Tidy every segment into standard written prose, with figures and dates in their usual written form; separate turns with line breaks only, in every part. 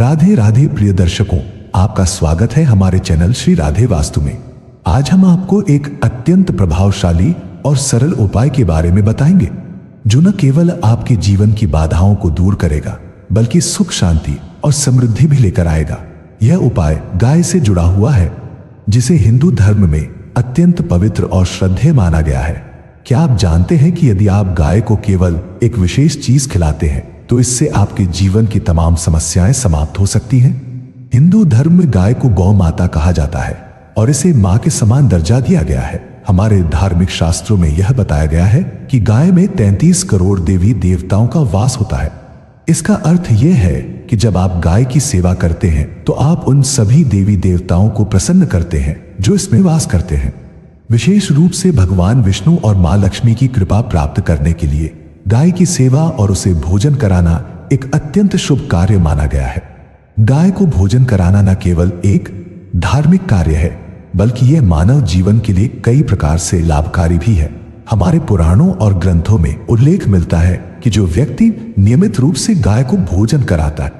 राधे राधे प्रिय दर्शकों, आपका स्वागत है हमारे चैनल श्री राधे वास्तु में। आज हम आपको एक अत्यंत प्रभावशाली और सरल उपाय के बारे में बताएंगे जो न केवल आपके जीवन की बाधाओं को दूर करेगा बल्कि सुख, शांति और समृद्धि भी लेकर आएगा। यह उपाय गाय से जुड़ा हुआ है जिसे हिंदू धर्म में अत्यंत पवित्र और श्रद्धेय माना गया है। क्या आप जानते हैं कि यदि आप गाय को केवल एक विशेष चीज खिलाते हैं तो इससे आपके जीवन की तमाम समस्याएं समाप्त हो सकती हैं? हिंदू धर्म में गाय को गौ माता कहा जाता है और इसे मां के समान दर्जा दिया गया है। हमारे धार्मिक शास्त्रों में यह बताया गया है कि गाय में 33 करोड़ देवी देवताओं का वास होता है। इसका अर्थ यह है कि जब आप गाय की सेवा करते हैं तो आप उन सभी देवी देवताओं को प्रसन्न करते हैं जो इसमें वास करते हैं। विशेष रूप से भगवान विष्णु और मां लक्ष्मी की कृपा प्राप्त करने के लिए गाय की सेवा और उसे भोजन कराना एक अत्यंत शुभ कार्य माना गया है। गाय को भोजन कराना न केवल एक धार्मिक कार्य है बल्कि यह मानव जीवन के लिए कई प्रकार से लाभकारी भी है। हमारे पुराणों और ग्रंथों में उल्लेख मिलता है कि जो व्यक्ति नियमित रूप से गाय को भोजन कराता है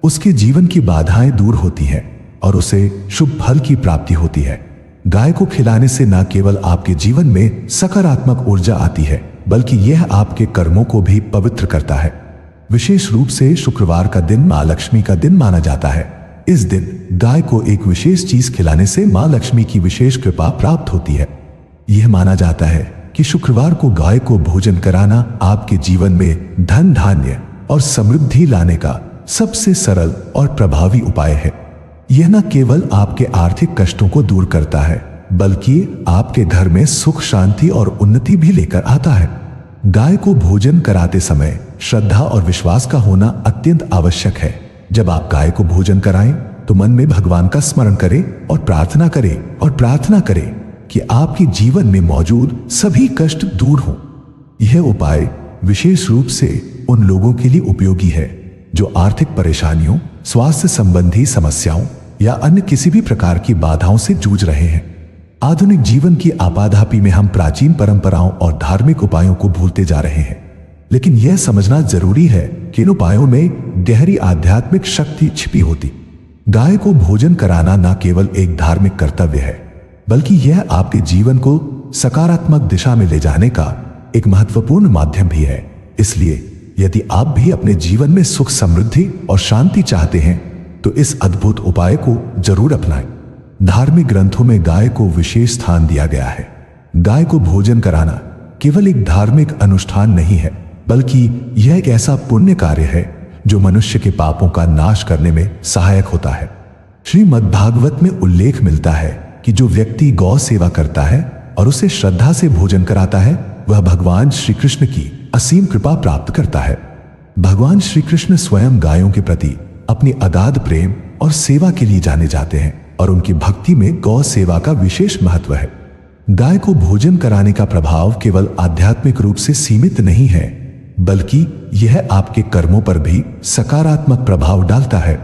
उसके जीवन की बाधाएं दूर होती हैं और उसे शुभ फल की प्राप्ति होती है। गाय को खिलाने से न केवल आपके जीवन में सकारात्मक ऊर्जा आती है बल्कि यह आपके कर्मों को भी पवित्र करता है। विशेष रूप से शुक्रवार का दिन मां लक्ष्मी का दिन माना जाता है। इस दिन गाय को एक विशेष चीज खिलाने से मां लक्ष्मी की विशेष कृपा प्राप्त होती है। यह माना जाता है कि शुक्रवार को गाय को भोजन कराना आपके जीवन में धन, धान्य और समृद्धि लाने का सबसे सरल और प्रभावी उपाय है। यह न केवल आपके आर्थिक कष्टों को दूर करता है बल्कि आपके घर में सुख, शांति और उन्नति भी लेकर आता है। गाय को भोजन कराते समय श्रद्धा और विश्वास का होना अत्यंत आवश्यक है। जब आप गाय को भोजन कराएं तो मन में भगवान का स्मरण करें और प्रार्थना करें कि आपके जीवन में मौजूद सभी कष्ट दूर हों। यह उपाय विशेष रूप से उन लोगों के लिए उपयोगी है जो आर्थिक परेशानियों, स्वास्थ्य संबंधी समस्याओं या अन्य किसी भी प्रकार की बाधाओं से जूझ रहे हैं। आधुनिक जीवन की आपाधापी में हम प्राचीन परंपराओं और धार्मिक उपायों को भूलते जा रहे हैं, लेकिन यह समझना जरूरी है कि इन उपायों में गहरी आध्यात्मिक शक्ति छिपी होती। गाय को भोजन कराना न केवल एक धार्मिक कर्तव्य है बल्कि यह आपके जीवन को सकारात्मक दिशा में ले जाने का एक महत्वपूर्ण माध्यम भी है। इसलिए यदि आप भी अपने जीवन में सुख, समृद्धि और शांति चाहते हैं तो इस अद्भुत उपाय को जरूर अपनाएं। धार्मिक ग्रंथों में गाय को विशेष स्थान दिया गया है। गाय को भोजन कराना केवल एक धार्मिक अनुष्ठान नहीं है बल्कि यह एक ऐसा पुण्य कार्य है जो मनुष्य के पापों का नाश करने में सहायक होता है। श्रीमद्भागवत में उल्लेख मिलता है कि जो व्यक्ति गौ सेवा करता है और उसे श्रद्धा से भोजन कराता है वह भगवान श्री कृष्ण की असीम कृपा प्राप्त करता है। भगवान श्री कृष्ण स्वयं गायों के प्रति अपनी अगाध प्रेम और सेवा के लिए जाने जाते हैं और उनकी भक्ति में गौ सेवा का विशेष महत्व है। गाय को भोजन कराने का प्रभाव केवल आध्यात्मिक रूप से सीमित नहीं है बल्कि यह आपके कर्मों पर भी सकारात्मक प्रभाव डालता है।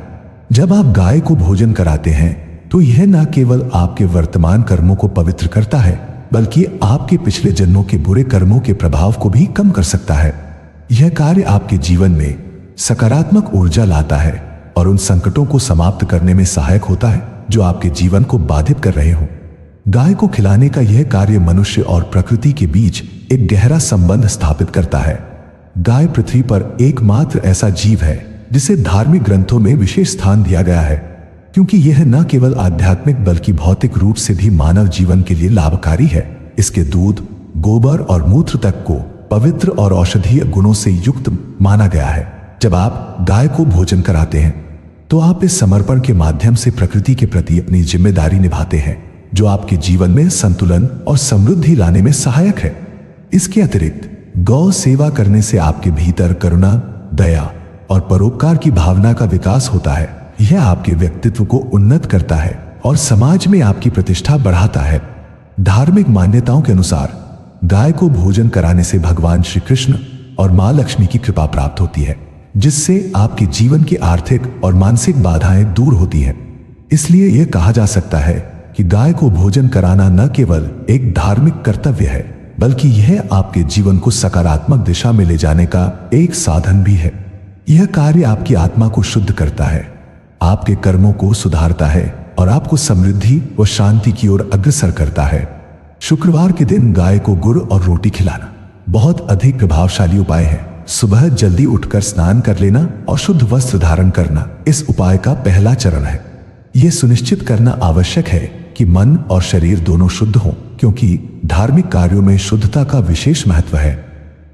जब आप गाय को भोजन कराते हैं तो यह न केवल आपके वर्तमान कर्मों को पवित्र करता है बल्कि आपके पिछले जन्मों के बुरे कर्मों के प्रभाव को भी कम कर सकता है। यह कार्य आपके जीवन में सकारात्मक ऊर्जा लाता है और उन संकटों को समाप्त करने में सहायक होता है जो आपके जीवन को बाधित कर रहे हों। गाय को खिलाने का यह कार्य मनुष्य और प्रकृति के बीच एक गहरा संबंध स्थापित करता है। गाय पृथ्वी पर एकमात्र ऐसा जीव है जिसे धार्मिक ग्रंथों में विशेष स्थान दिया गया है क्योंकि यह न केवल आध्यात्मिक बल्कि भौतिक रूप से भी मानव जीवन के लिए लाभकारी है। इसके दूध, गोबर और मूत्र तक को पवित्र और औषधीय गुणों से युक्त माना गया है। जब आप गाय को भोजन कराते हैं तो आप इस समर्पण के माध्यम से प्रकृति के प्रति अपनी जिम्मेदारी निभाते हैं जो आपके जीवन में संतुलन और समृद्धि लाने में सहायक है। इसके अतिरिक्त गौ सेवा करने से आपके भीतर करुणा, दया और परोपकार की भावना का विकास होता है। यह आपके व्यक्तित्व को उन्नत करता है और समाज में आपकी प्रतिष्ठा बढ़ाता है। धार्मिक मान्यताओं के अनुसार गाय को भोजन कराने से भगवान श्री कृष्ण और मां लक्ष्मी की कृपा प्राप्त होती है जिससे आपके जीवन की आर्थिक और मानसिक बाधाएं दूर होती हैं। इसलिए यह कहा जा सकता है कि गाय को भोजन कराना न केवल एक धार्मिक कर्तव्य है बल्कि यह आपके जीवन को सकारात्मक दिशा में ले जाने का एक साधन भी है। यह कार्य आपकी आत्मा को शुद्ध करता है, आपके कर्मों को सुधारता है और आपको समृद्धि व शांति की ओर अग्रसर करता है। शुक्रवार के दिन गाय को गुड़ और रोटी खिलाना बहुत अधिक प्रभावशाली उपाय है। सुबह जल्दी उठकर स्नान कर लेना और शुद्ध वस्त्र धारण करना इस उपाय का पहला चरण है। यह सुनिश्चित करना आवश्यक है कि मन और शरीर दोनों शुद्ध हों, क्योंकि धार्मिक कार्यों में शुद्धता का विशेष महत्व है।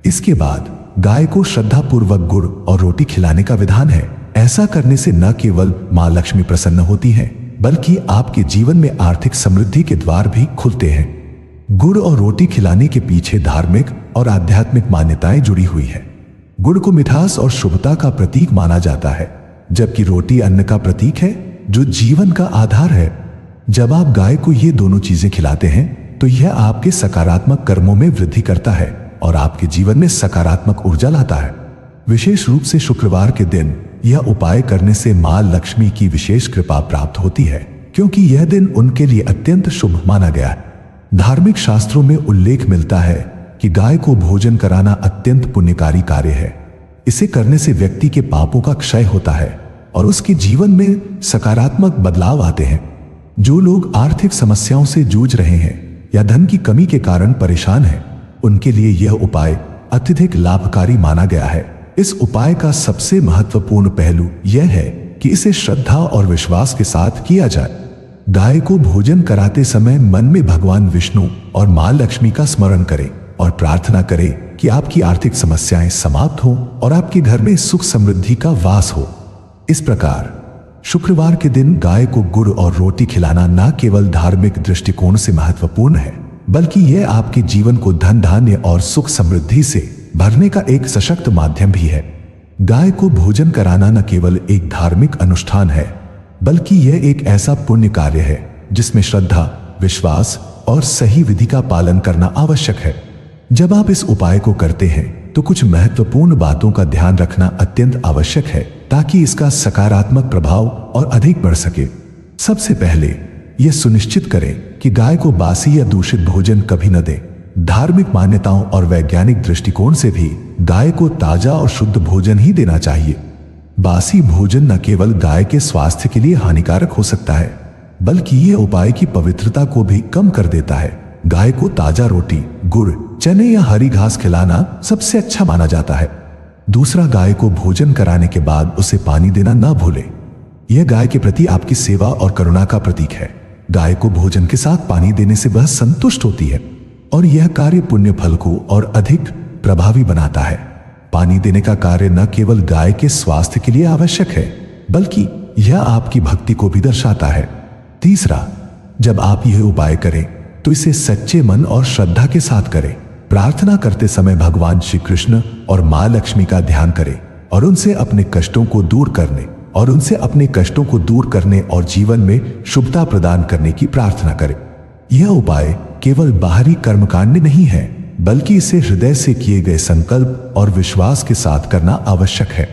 इसके बाद गाय को श्रद्धापूर्वक गुड़ और रोटी खिलाने का विधान है। ऐसा करने से न केवल मां लक्ष्मी प्रसन्न होती हैं, बल्कि आपके जीवन में आर्थिक समृद्धि के द्वार भी खुलते हैं। गुड़ और रोटी खिलाने के पीछे धार्मिक और आध्यात्मिक मान्यताएं जुड़ी हुई है। गुड़ को मिठास और शुभता का प्रतीक माना जाता है, जबकि रोटी अन्न का प्रतीक है जो जीवन का आधार है। जब आप गाय को ये दोनों चीजें खिलाते हैं तो यह आपके सकारात्मक कर्मों में वृद्धि करता है और आपके जीवन में सकारात्मक ऊर्जा लाता है। विशेष रूप से शुक्रवार के दिन यह उपाय करने से मां लक्ष्मी की विशेष कृपा प्राप्त होती है, क्योंकि यह दिन उनके लिए अत्यंत शुभ माना गया है। धार्मिक शास्त्रों में उल्लेख मिलता है कि गाय को भोजन कराना अत्यंत पुण्यकारी कार्य है। इसे करने से व्यक्ति के पापों का क्षय होता है और उसके जीवन में सकारात्मक बदलाव आते हैं। जो लोग आर्थिक समस्याओं से जूझ रहे हैं या धन की कमी के कारण परेशान हैं, उनके लिए यह उपाय अत्यधिक लाभकारी माना गया है। इस उपाय का सबसे महत्वपूर्ण पहलू यह है कि इसे श्रद्धा और विश्वास के साथ किया जाए। गाय को भोजन कराते समय मन में भगवान विष्णु और मां लक्ष्मी का स्मरण करें और प्रार्थना करें कि आपकी आर्थिक समस्याएं समाप्त हों और आपके घर में सुख समृद्धि का वास हो। इस प्रकार शुक्रवार के दिन गाय को गुड़ और रोटी खिलाना न केवल धार्मिक दृष्टिकोण से महत्वपूर्ण है, बल्कि यह आपके जीवन को धन धान्य और सुख समृद्धि से भरने का एक सशक्त माध्यम भी है। गाय को भोजन कराना न केवल एक धार्मिक अनुष्ठान है, बल्कि यह एक ऐसा पुण्य कार्य है जिसमें श्रद्धा, विश्वास और सही विधि का पालन करना आवश्यक है। जब आप इस उपाय को करते हैं तो कुछ महत्वपूर्ण बातों का ध्यान रखना अत्यंत आवश्यक है, ताकि इसका सकारात्मक प्रभाव और अधिक बढ़ सके। सबसे पहले यह सुनिश्चित करें कि गाय को बासी या दूषित भोजन कभी न दें। धार्मिक मान्यताओं और वैज्ञानिक दृष्टिकोण से भी गाय को ताजा और शुद्ध भोजन ही देना चाहिए। बासी भोजन न केवल गाय के स्वास्थ्य के लिए हानिकारक हो सकता है, बल्कि यह उपाय की पवित्रता को भी कम कर देता है। गाय को ताजा रोटी, गुड़, चने या हरी घास खिलाना सबसे अच्छा माना जाता है। दूसरा, गाय को भोजन कराने के बाद उसे पानी देना न भूलें। यह गाय के प्रति आपकी सेवा और करुणा का प्रतीक है। गाय को भोजन के साथ पानी देने से वह संतुष्ट होती है और यह कार्य पुण्य फल को और अधिक प्रभावी बनाता है। पानी देने का कार्य न केवल गाय के स्वास्थ्य के लिए आवश्यक है, बल्कि यह आपकी भक्ति को भी दर्शाता है। तीसरा, जब आप यह उपाय करें तो इसे सच्चे मन और श्रद्धा के साथ करें। प्रार्थना करते समय भगवान श्री कृष्ण और मां लक्ष्मी का ध्यान करें और उनसे अपने कष्टों को दूर करने और जीवन में शुभता प्रदान करने की प्रार्थना करें। यह उपाय केवल बाहरी कर्मकांड नहीं है, बल्कि इसे हृदय से किए गए संकल्प और विश्वास के साथ करना आवश्यक है।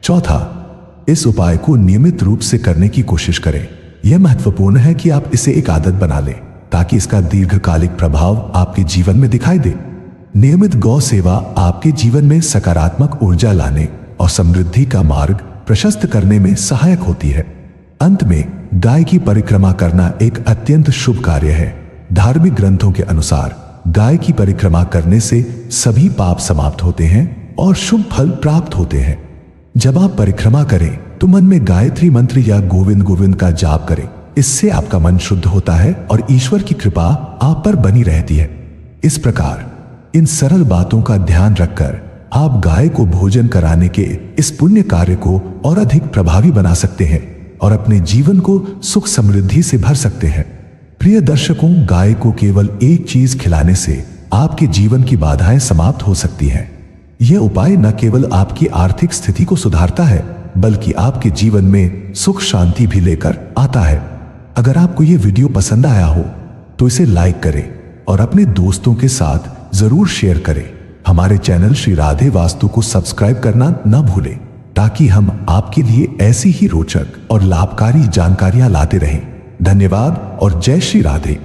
चौथा, इस उपाय को नियमित रूप से करने की कोशिश करें। यह महत्वपूर्ण है कि आप इसे एक आदत बना लें, ताकि इसका दीर्घकालिक प्रभाव आपके जीवन में दिखाई दे। नियमित गौ सेवा आपके जीवन में सकारात्मक ऊर्जा लाने और समृद्धि का मार्ग प्रशस्त करने में सहायक होती है। अंत में, गाय की परिक्रमा करना एक अत्यंत शुभ कार्य है। धार्मिक ग्रंथों के अनुसार गाय की परिक्रमा करने से सभी पाप समाप्त होते हैं और शुभ फल प्राप्त होते हैं। जब आप परिक्रमा करें तो मन में गायत्री मंत्र या गोविंद गोविंद का जाप करें। इससे आपका मन शुद्ध होता है और ईश्वर की कृपा आप पर बनी रहती है। इस प्रकार इन सरल बातों का ध्यान रखकर आप गाय को भोजन कराने के इस पुण्य कार्य को और अधिक प्रभावी बना सकते हैं और अपने जीवन को सुख समृद्धि से भर सकते हैं। प्रिय दर्शकों, गाय को केवल एक चीज खिलाने से आपके जीवन की बाधाएं समाप्त हो सकती हैं। यह उपाय न केवल आपकी आर्थिक स्थिति को सुधारता है, बल्कि आपके जीवन में सुख शांति भी लेकर आता है। अगर आपको यह वीडियो पसंद आया हो तो इसे लाइक करें और अपने दोस्तों के साथ जरूर शेयर करें। हमारे चैनल श्री राधे वास्तु को सब्सक्राइब करना न भूलें, ताकि हम आपके लिए ऐसी ही रोचक और लाभकारी जानकारियां लाते रहें। धन्यवाद और जय श्री राधे।